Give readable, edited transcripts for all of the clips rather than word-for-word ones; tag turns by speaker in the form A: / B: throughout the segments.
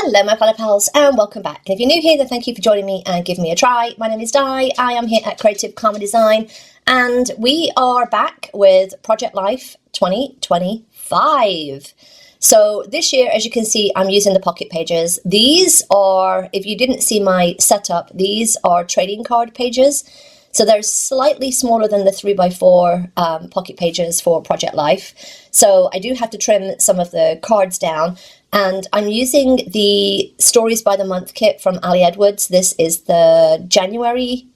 A: Hello my Pally Pals and welcome back. If you're new here, then thank you for joining me and giving me a try. My name is Di, I am here at Creative Karma Design and we are back with Project Life 2025. So this year, as you can see, I'm using the pocket pages. These are, if you didn't see my setup, these are trading card pages. So they're slightly smaller than the 3x4 pocket pages for Project Life. So I do have to trim some of the cards down. And I'm using the Stories by the Month kit from Ali Edwards. This is the January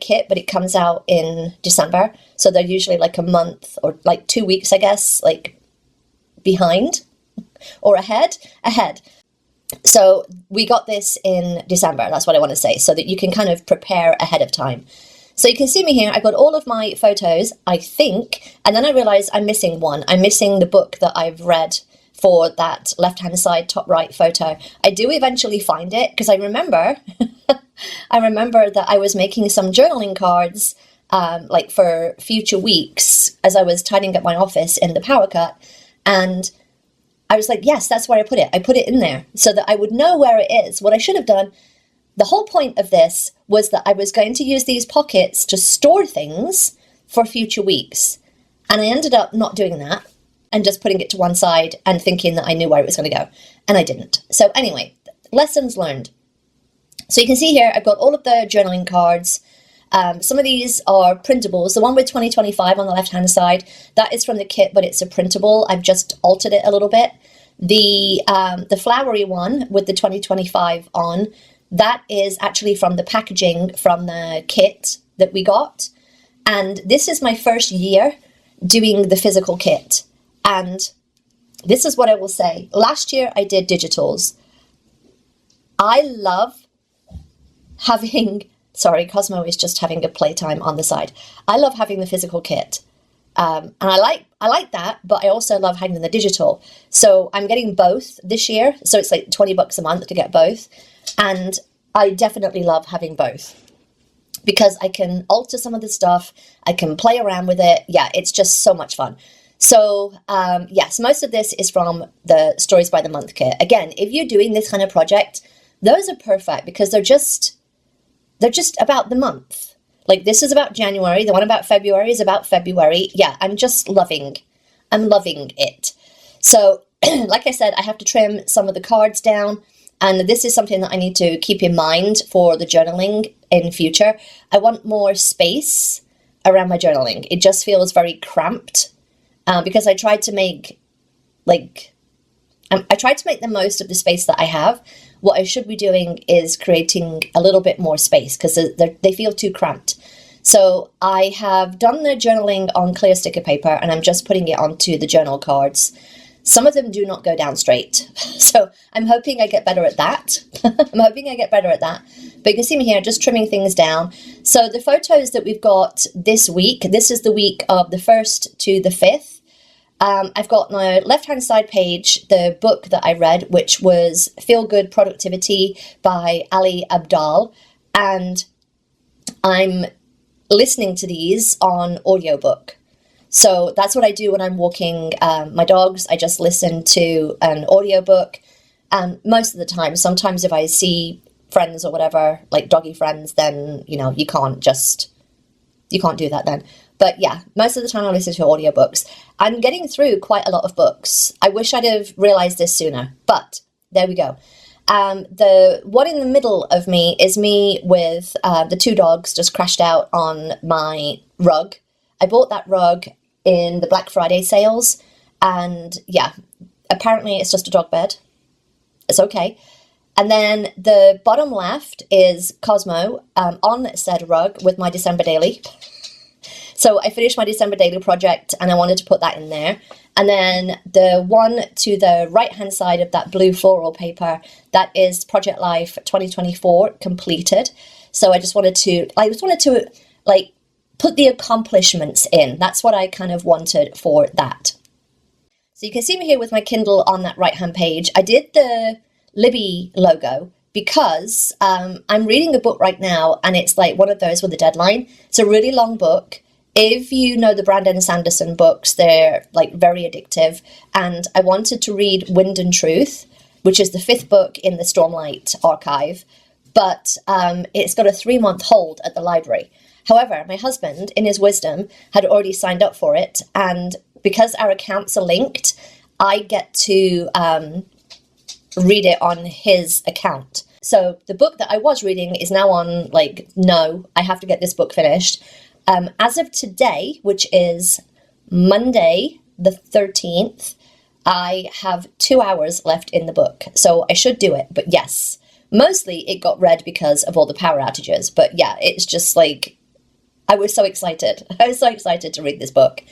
A: kit, but it comes out in December. So they're usually like a month or like 2 weeks, I guess, like behind or ahead. So we got this in December, that's what I want to say, so that you can kind of prepare ahead of time. So you can see me here, I've got all of my photos, I think, and then I realized I'm missing one. I'm missing the book that I've read for that left-hand side, top right photo. I do eventually find it, because I remember, that I was making some journaling cards, like for future weeks, as I was tidying up my office in the power cut, and I was like, yes, that's where I put it. I put it in there so that I would know where it is. What I should have done, the whole point of this was that I was going to use these pockets to store things for future weeks. And I ended up not doing that and just putting it to one side and thinking that I knew where it was going to go. And I didn't. So anyway, lessons learned. So you can see here, I've got all of the journaling cards. Some of these are printables. The one with 2025 on the left-hand side, that is from the kit, but it's a printable. I've just altered it a little bit. The flowery one with the 2025 on, that is actually from the packaging from the kit that we got. And this is my first year doing the physical kit. And this is what I will say. Last year I did digitals. I love having... Sorry, Cosmo is just having a playtime on the side. I love having the physical kit. And I like that, but I also love having the digital. So I'm getting both this year. So it's like $20 a month to get both. And I definitely love having both because I can alter some of the stuff. I can play around with it. Yeah, it's just so much fun. So yes, most of this is from the Stories by the Month kit. Again, if you're doing this kind of project, those are perfect because they're just about the month. Like this is about January. The one about February is about February. Yeah, I'm loving it. So like I said, I have to trim some of the cards down. And this is something that I need to keep in mind for the journaling in future. I want more space around my journaling. It just feels very cramped because I tried to make the most of the space that I have. What I should be doing is creating a little bit more space because they feel too cramped. So I have done the journaling on clear sticker paper and I'm just putting it onto the journal cards. Some of them do not go down straight. So I'm hoping I get better at that. But you can see me here just trimming things down. So the photos that we've got this week, this is the week of the 1st to the 5th. I've got on the left-hand side page the book that I read, which was Feel Good Productivity by Ali Abdaal, and I'm listening to these on audiobook. So that's what I do when I'm walking my dogs. I just listen to an audiobook, and most of the time, sometimes if I see friends or whatever, like doggy friends, then, you know, you can't do that then. But yeah, most of the time I listen to audiobooks. I'm getting through quite a lot of books. I wish I'd have realized this sooner, but there we go. The one in the middle of me is me with the 2 dogs just crashed out on my rug. I bought that rug in the Black Friday sales, and yeah, apparently it's just a dog bed. It's okay. And then the bottom left is Cosmo on said rug with my December daily. So I finished my December daily project and I wanted to put that in there. And then the one to the right-hand side of that blue floral paper, that is Project Life 2024 completed. So I just wanted to like put the accomplishments in. That's what I kind of wanted for that. So you can see me here with my Kindle on that right-hand page. I did the Libby logo because I'm reading a book right now and it's like one of those with a deadline. It's a really long book. If you know the Brandon Sanderson books, they're like very addictive. And I wanted to read Wind and Truth. which is the 5th book in the Stormlight archive, but it's got a 3-month hold at the library. However, my husband, in his wisdom, had already signed up for it, and because our accounts are linked, I get to read it on his account. So the book that I was reading is now on, like, no, I have to get this book finished. As of today, which is Monday the 13th, I have 2 hours left in the book, so I should do it. But yes, mostly it got read because of all the power outages. But yeah, it's just like, I was so excited. I was so excited to read this book.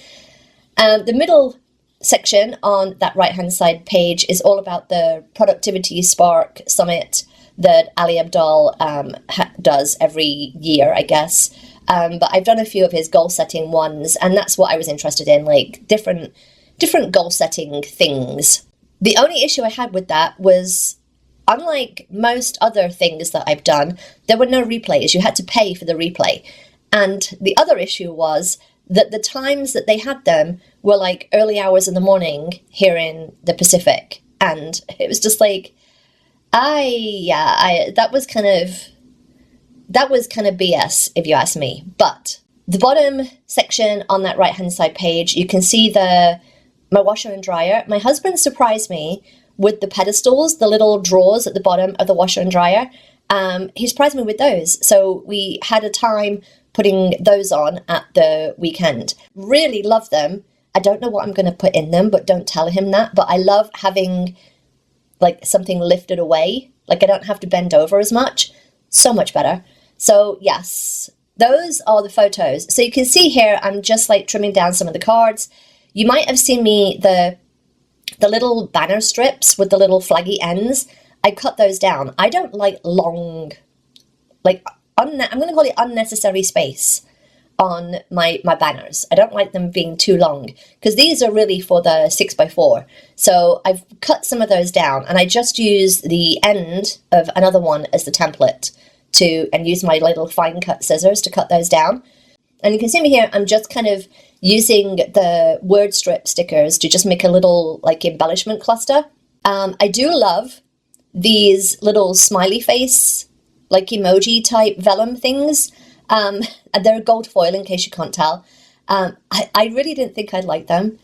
A: The middle section on that right-hand side page is all about the Productivity Spark Summit that Ali Abdaal does every year, I guess. But I've done a few of his goal-setting ones, and that's what I was interested in, like different goal-setting things. The only issue I had with that was, unlike most other things that I've done, there were no replays. You had to pay for the replay. And the other issue was that the times that they had them were like early hours in the morning here in the Pacific. And it was just like, that was kind of BS, if you ask me. But the bottom section on that right-hand side page, you can see my washer and dryer. My husband surprised me with the pedestals, the little drawers at the bottom of the washer and dryer. He surprised me with those. So we had a time putting those on at the weekend. Really love them. I don't know what I'm going to put in them, but don't tell him that. But I love having like something lifted away. Like I don't have to bend over as much. So much better. So yes, those are the photos. So you can see here, I'm just like trimming down some of the cards. You might have seen me, the little banner strips with the little flaggy ends. I cut those down. I don't like long, I'm going to call it unnecessary space on my banners. I don't like them being too long because these are really for the 6x4. So I've cut some of those down and I just use the end of another one as the template and use my little fine cut scissors to cut those down. And you can see me here, I'm just kind of using the word strip stickers to just make a little like embellishment cluster. I do love these little smiley face, like emoji type vellum things. And they're gold foil in case you can't tell. I really didn't think I'd like them,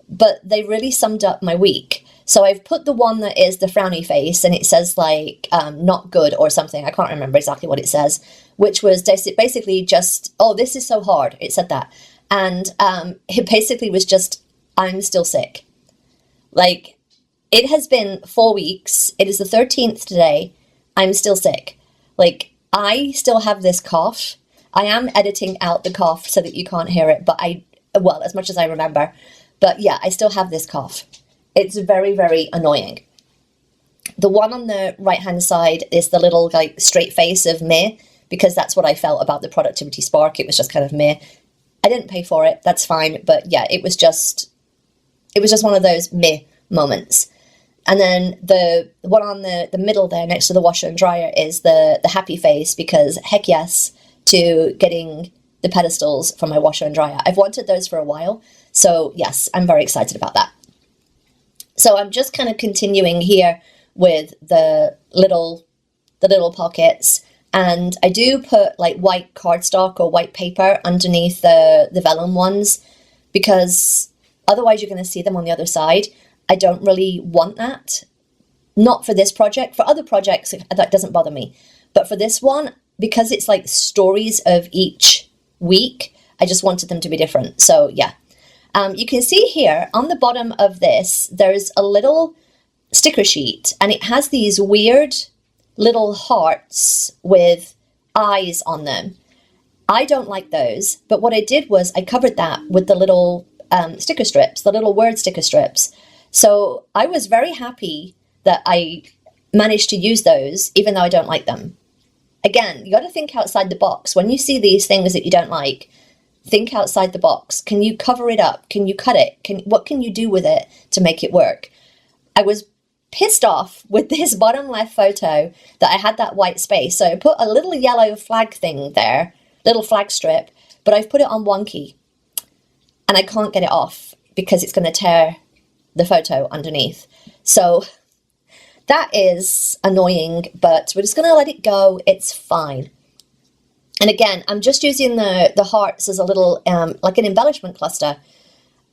A: but they really summed up my week. So I've put the one that is the frowny face and it says like not good or something. I can't remember exactly what it says, which was basically just, oh, this is so hard. It said that. And it basically was just, I'm still sick. Like, it has been 4 weeks. It is the 13th today. I'm still sick. Like, I still have this cough. I am editing out the cough so that you can't hear it, but as much as I remember. But yeah, I still have this cough. It's very, very annoying. The one on the right-hand side is the little like straight face of meh, because that's what I felt about the Productivity Spark. It was just kind of meh. I didn't pay for it. That's fine. But yeah, it was just one of those meh moments. And then the one on the middle there next to the washer and dryer is the happy face, because heck yes to getting the pedestals for my washer and dryer. I've wanted those for a while. So yes, I'm very excited about that. So I'm just kind of continuing here with the little pockets. And I do put like white cardstock or white paper underneath the vellum ones, because otherwise you're going to see them on the other side. I don't really want that. Not for this project. For other projects, that doesn't bother me. But for this one, because it's like stories of each week, I just wanted them to be different. So yeah. You can see here on the bottom of this, there's a little sticker sheet and it has these weird little hearts with eyes on them. I don't like those, but what I did was I covered that with the little sticker strips, the little word sticker strips. So I was very happy that I managed to use those, even though I don't like them. Again, you got to think outside the box. When you see these things that you don't like, think outside the box. Can you cover it up? Can you cut it? What can you do with it to make it work? I was pissed off with this bottom left photo that I had that white space. So I put a little yellow flag thing there, little flag strip, but I've put it on wonky and I can't get it off because it's going to tear the photo underneath. So That is annoying, but we're just going to let it go. It's fine. And again, I'm just using the hearts as a little, like an embellishment cluster.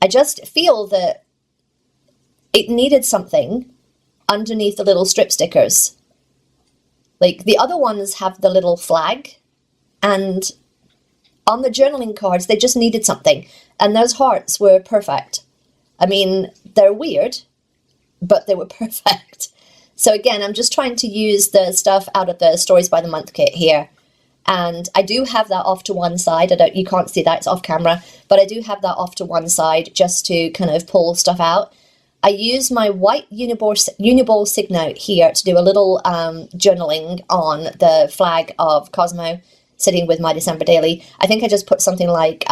A: I just feel that it needed something underneath the little strip stickers. Like the other ones have the little flag, and on the journaling cards, they just needed something. And those hearts were perfect. I mean, they're weird, but they were perfect. So again, I'm just trying to use the stuff out of the Stories by the Month kit here. And I do have that off to one side. You can't see that, it's off camera, but I do have that off to one side just to kind of pull stuff out. I use my white Uniball Signote here to do a little journaling on the flag of Cosmo sitting with my December daily. I think I just put something like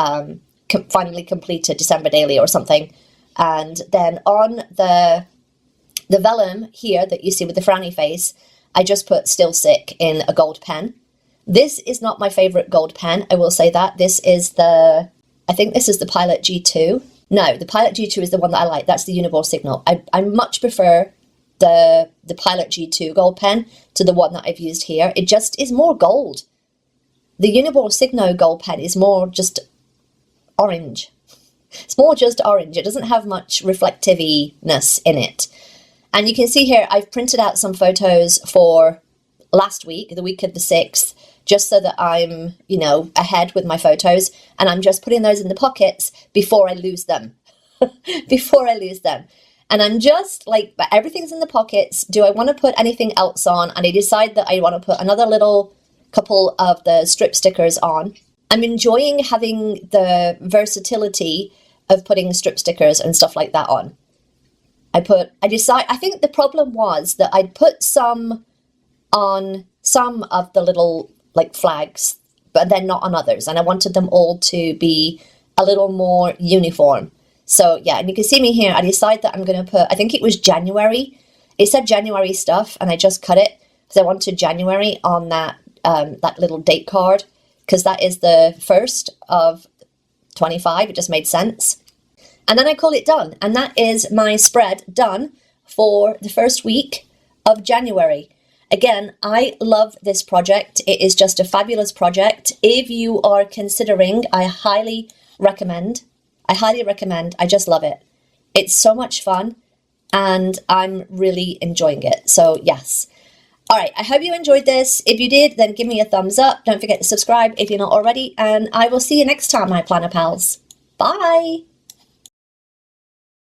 A: finally completed December daily or something. And then on the vellum here that you see with the frowny face, I just put still sick in a gold pen. This is not my favorite gold pen, I will say that. This is I think this is the Pilot G2. No, the Pilot G2 is the one that I like. That's the Uniball Signal. I much prefer the Pilot G2 gold pen to the one that I've used here. It just is more gold. The Uniball Signal gold pen is more just orange. It's more just orange. It doesn't have much reflectiveness in it. And you can see here, I've printed out some photos for last week, the week of the 6th, just so that I'm, you know, ahead with my photos. And I'm just putting those in the pockets before I lose them. Before I lose them. And I'm just like, but everything's in the pockets. Do I want to put anything else on? And I decide that I want to put another little couple of the strip stickers on. I'm enjoying having the versatility of putting strip stickers and stuff like that on. I think the problem was that I'd put some on some of the little like flags, but then not on others. And I wanted them all to be a little more uniform. So yeah, and you can see me here. I decided that I'm going to put, I think it was January. It said January stuff, and I just cut it because I wanted January on that little date card, because that is the 1st of 25. It just made sense. And then I call it done. And that is my spread done for the first week of January. Again, I love this project. It is just a fabulous project. If you are considering, I highly recommend. I just love it. It's so much fun and I'm really enjoying it. So yes. All right, I hope you enjoyed this. If you did, then give me a thumbs up. Don't forget to subscribe if you're not already. And I will see you next time, my planner pals. Bye.